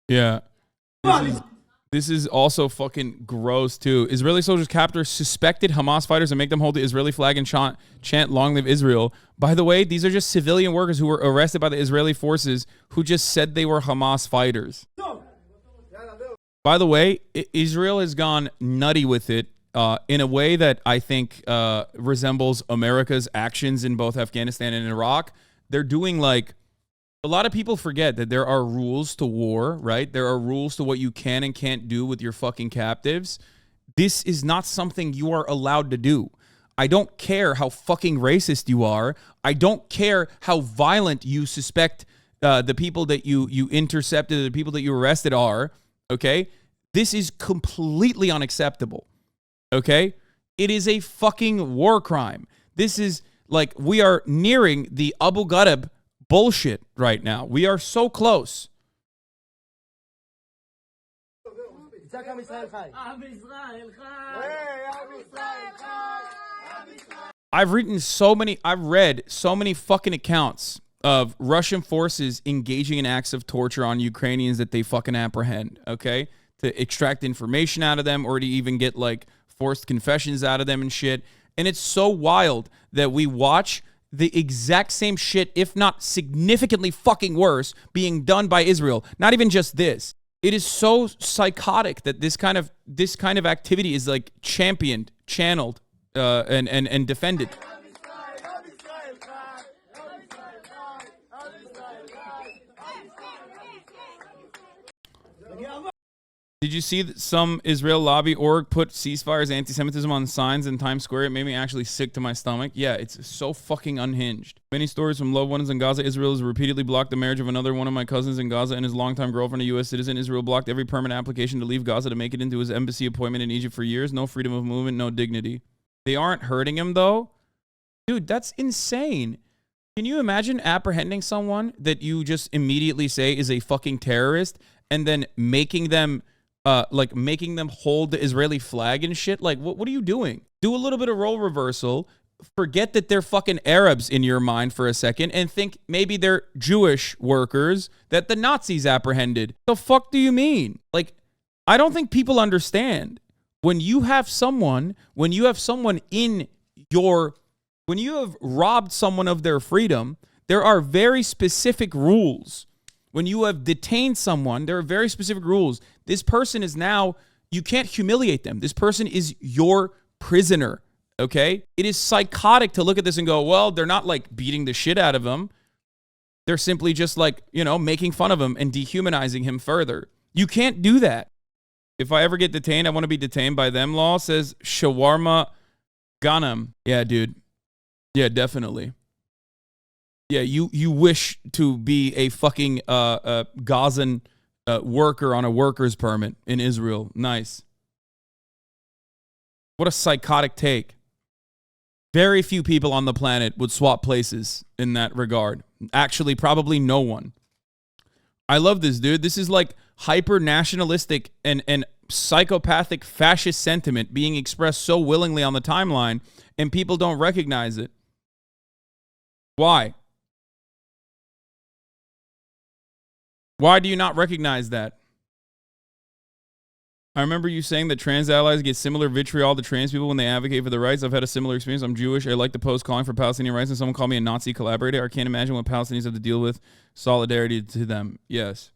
Yeah. This is also fucking gross, too. Israeli soldiers capture suspected Hamas fighters and make them hold the Israeli flag and chant Long Live Israel. By the way, these are just civilian workers who were arrested by the Israeli forces who just said they were Hamas fighters. By the way, Israel has gone nutty with it in a way that I think resembles America's actions in both Afghanistan and Iraq. They're doing like... A lot of people forget that there are rules to war, right? There are rules to what you can and can't do with your fucking captives. This is not something you are allowed to do. I don't care how fucking racist you are. I don't care how violent you suspect the people that you intercepted, the people that you arrested are, okay? This is completely unacceptable, okay? It is a fucking war crime. This is like we are nearing the Abu Ghraib bullshit right now. We are so close. I've read so many fucking accounts of Russian forces engaging in acts of torture on Ukrainians that they fucking apprehend, okay? To extract information out of them or to even get like forced confessions out of them and shit. And it's so wild that we watch the exact same shit, if not significantly fucking worse, being done by Israel. Not even just this. It is so psychotic that this kind of activity is like championed, channeled, and defended. Did you see that some Israel lobby org put ceasefires, anti-Semitism on signs in Times Square? It made me actually sick to my stomach. Yeah, it's so fucking unhinged. Many stories from loved ones in Gaza. Israel has repeatedly blocked the marriage of another one of my cousins in Gaza and his longtime girlfriend, a U.S. citizen. Israel blocked every permanent application to leave Gaza to make it into his embassy appointment in Egypt for years. No freedom of movement, no dignity. They aren't hurting him, though. Dude, that's insane. Can you imagine apprehending someone that you just immediately say is a fucking terrorist and then making them hold the Israeli flag and shit? Like, what are you doing? Do a little bit of role reversal. Forget that they're fucking Arabs in your mind for a second and think maybe they're Jewish workers that the Nazis apprehended. The fuck do you mean? Like, I don't think people understand. When you have someone in your... When you have robbed someone of their freedom, there are very specific rules. When you have detained someone, there are very specific rules. This person is now, you can't humiliate them. This person is your prisoner, okay? It is psychotic to look at this and go, well, they're not like beating the shit out of him. They're simply just like, making fun of him and dehumanizing him further. You can't do that. If I ever get detained, I want to be detained by them law, says Shawarma Ghanem. Yeah, dude. Yeah, definitely. Yeah, you wish to be a fucking Gazan worker on a worker's permit in Israel. Nice. What a psychotic take. Very few people on the planet would swap places in that regard. Actually, probably no one. I love this, dude. This is like hyper-nationalistic and psychopathic fascist sentiment being expressed so willingly on the timeline, and people don't recognize it. Why? Why do you not recognize that? I remember you saying that trans allies get similar vitriol to trans people when they advocate for their rights. I've had a similar experience. I'm Jewish. I like to post calling for Palestinian rights, and someone called me a Nazi collaborator. I can't imagine what Palestinians have to deal with. Solidarity to them. Yes.